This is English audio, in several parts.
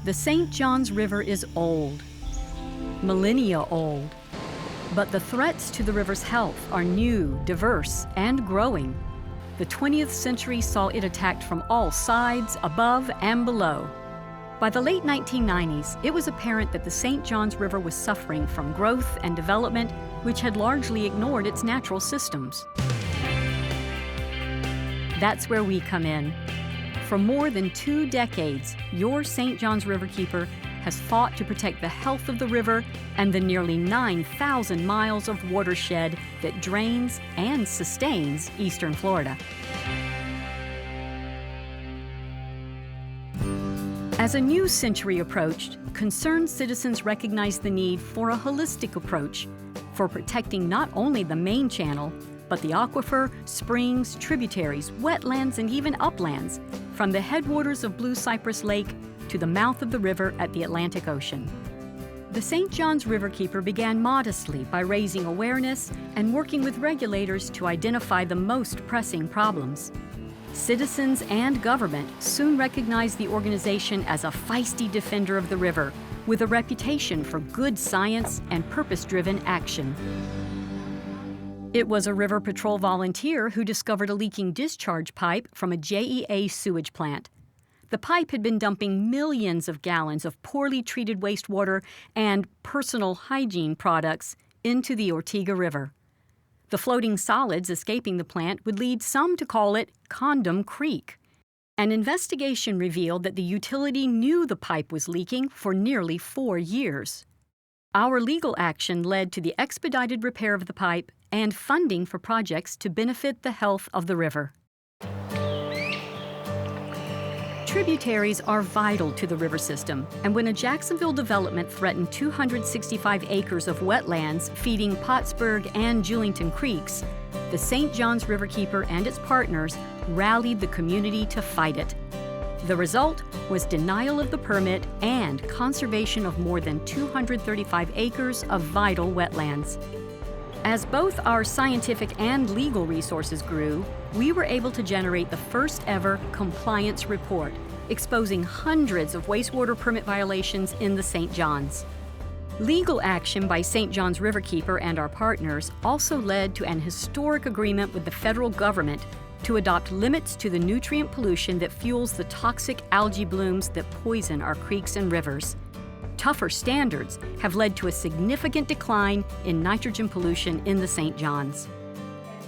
The St. Johns River is old, millennia old, but the threats to the river's health are new, diverse, and growing. The 20th century saw it attacked from all sides, above and below. By the late 1990s, it was apparent that the St. Johns River was suffering from growth and development which had largely ignored its natural systems. That's where we come in. For more than 2 decades, your St. Johns Riverkeeper has fought to protect the health of the river and the nearly 9,000 miles of watershed that drains and sustains eastern Florida. As a new century approached, concerned citizens recognized the need for a holistic approach for protecting not only the main channel, but the aquifer, springs, tributaries, wetlands, and even uplands, from the headwaters of Blue Cypress Lake to the mouth of the river at the Atlantic Ocean. The St. Johns Riverkeeper began modestly by raising awareness and working with regulators to identify the most pressing problems. Citizens and government soon recognized the organization as a feisty defender of the river, with a reputation for good science and purpose-driven action. It was a River Patrol volunteer who discovered a leaking discharge pipe from a JEA sewage plant. The pipe had been dumping millions of gallons of poorly treated wastewater and personal hygiene products into the Ortiga River. The floating solids escaping the plant would lead some to call it Condom Creek. An investigation revealed that the utility knew the pipe was leaking for nearly 4 years. Our legal action led to the expedited repair of the pipe and funding for projects to benefit the health of the river. Tributaries are vital to the river system, and when a Jacksonville development threatened 265 acres of wetlands feeding Pottsburg and Julington Creeks, the St. Johns Riverkeeper and its partners rallied the community to fight it. The result was denial of the permit and conservation of more than 235 acres of vital wetlands. As both our scientific and legal resources grew, we were able to generate the first ever compliance report, exposing hundreds of wastewater permit violations in the St. Johns. Legal action by St. Johns Riverkeeper and our partners also led to an historic agreement with the federal government to adopt limits to the nutrient pollution that fuels the toxic algae blooms that poison our creeks and rivers. Tougher standards have led to a significant decline in nitrogen pollution in the St. Johns.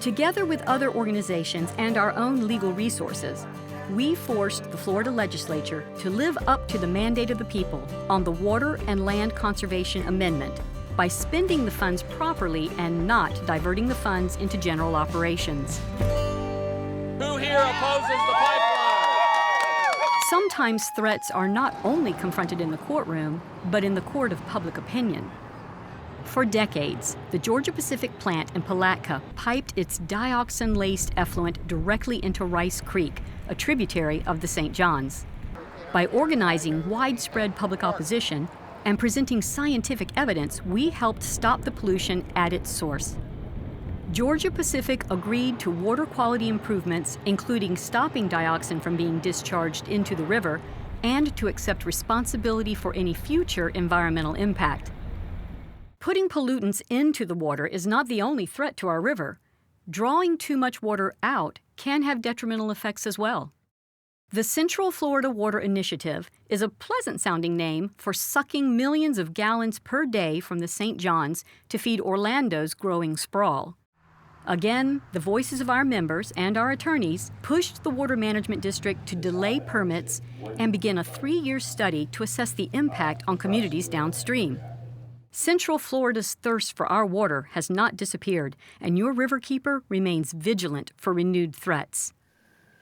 Together with other organizations and our own legal resources, we forced the Florida legislature to live up to the mandate of the people on the Water and Land Conservation Amendment by spending the funds properly and not diverting the funds into general operations. Who here opposes the pipeline? Sometimes threats are not only confronted in the courtroom, but in the court of public opinion. For decades, the Georgia Pacific plant in Palatka piped its dioxin-laced effluent directly into Rice Creek, a tributary of the St. Johns. By organizing widespread public opposition and presenting scientific evidence, we helped stop the pollution at its source. Georgia Pacific agreed to water quality improvements, including stopping dioxin from being discharged into the river, and to accept responsibility for any future environmental impact. Putting pollutants into the water is not the only threat to our river. Drawing too much water out can have detrimental effects as well. The Central Florida Water Initiative is a pleasant-sounding name for sucking millions of gallons per day from the St. Johns to feed Orlando's growing sprawl. Again, the voices of our members and our attorneys pushed the Water Management District to delay permits and begin a 3-year study to assess the impact on communities downstream. Central Florida's thirst for our water has not disappeared, and your Riverkeeper remains vigilant for renewed threats.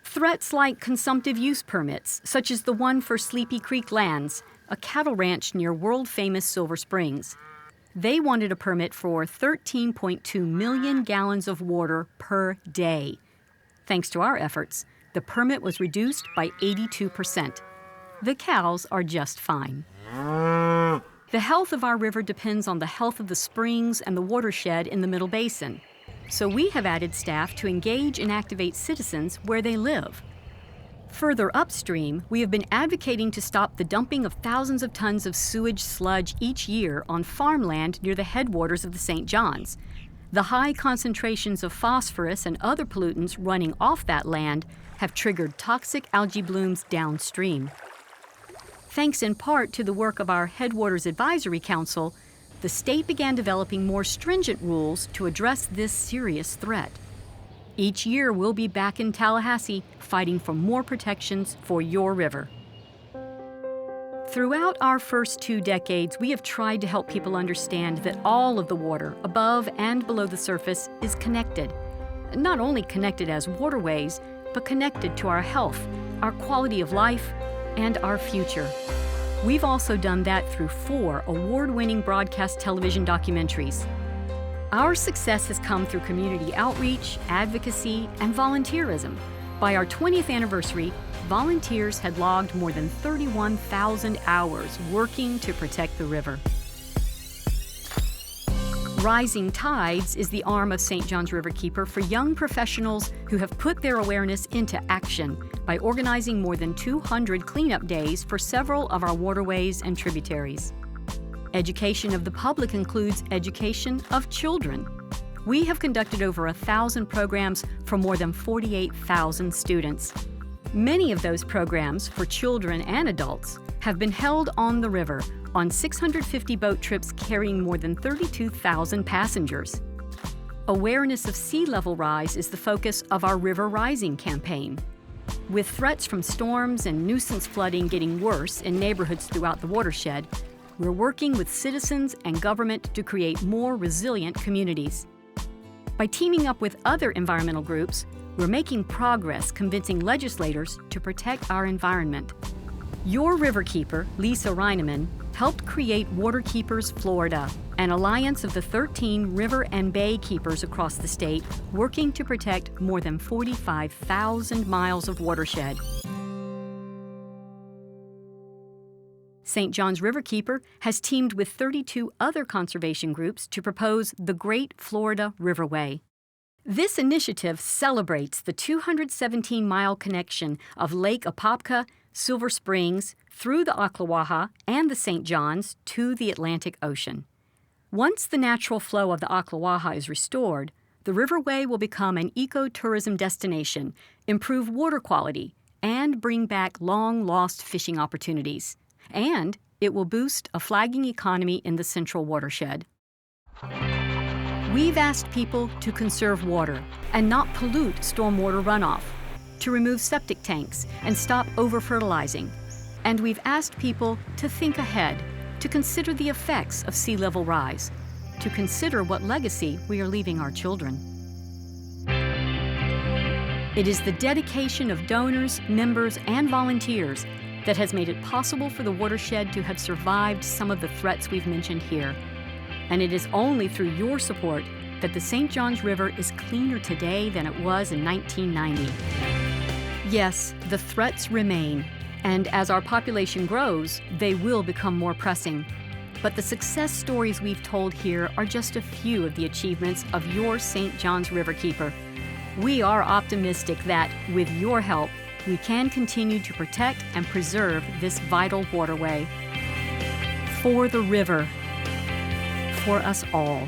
Threats like consumptive use permits, such as the one for Sleepy Creek Lands, a cattle ranch near world-famous Silver Springs. They wanted a permit for 13.2 million gallons of water per day. Thanks to our efforts, the permit was reduced by 82%. The cows are just fine. The health of our river depends on the health of the springs and the watershed in the Middle Basin. So we have added staff to engage and activate citizens where they live. Further upstream, we have been advocating to stop the dumping of thousands of tons of sewage sludge each year on farmland near the headwaters of the St. Johns. The high concentrations of phosphorus and other pollutants running off that land have triggered toxic algae blooms downstream. Thanks in part to the work of our Headwaters Advisory Council, the state began developing more stringent rules to address this serious threat. Each year, we'll be back in Tallahassee fighting for more protections for your river. Throughout our first 2 decades, we have tried to help people understand that all of the water, above and below the surface, is connected. Not only connected as waterways, but connected to our health, our quality of life, and our future. We've also done that through 4 award-winning broadcast television documentaries. Our success has come through community outreach, advocacy, and volunteerism. By our 20th anniversary, volunteers had logged more than 31,000 hours working to protect the river. Rising Tides is the arm of St. John's Riverkeeper for young professionals who have put their awareness into action by organizing more than 200 cleanup days for several of our waterways and tributaries. Education of the public includes education of children. We have conducted over 1,000 programs for more than 48,000 students. Many of those programs for children and adults have been held on the river on 650 boat trips carrying more than 32,000 passengers. Awareness of sea level rise is the focus of our River Rising campaign. With threats from storms and nuisance flooding getting worse in neighborhoods throughout the watershed, we're working with citizens and government to create more resilient communities. By teaming up with other environmental groups, we're making progress convincing legislators to protect our environment. Your Riverkeeper, Lisa Reineman, helped create Waterkeepers Florida, an alliance of the 13 river and bay keepers across the state working to protect more than 45,000 miles of watershed. St. John's Riverkeeper has teamed with 32 other conservation groups to propose the Great Florida Riverway. This initiative celebrates the 217-mile connection of Lake Apopka, Silver Springs, through the Ocklawaha and the St. Johns to the Atlantic Ocean. Once the natural flow of the Ocklawaha is restored, the Riverway will become an ecotourism destination, improve water quality, and bring back long-lost fishing opportunities. And it will boost a flagging economy in the central watershed. We've asked people to conserve water and not pollute stormwater runoff, to remove septic tanks and stop over-fertilizing. And we've asked people to think ahead, to consider the effects of sea level rise, to consider what legacy we are leaving our children. It is the dedication of donors, members, and volunteers that has made it possible for the watershed to have survived some of the threats we've mentioned here. And it is only through your support that the St. Johns River is cleaner today than it was in 1990. Yes, the threats remain, and as our population grows, they will become more pressing. But the success stories we've told here are just a few of the achievements of your St. John's Riverkeeper. We are optimistic that, with your help, we can continue to protect and preserve this vital waterway. For the river, for us all.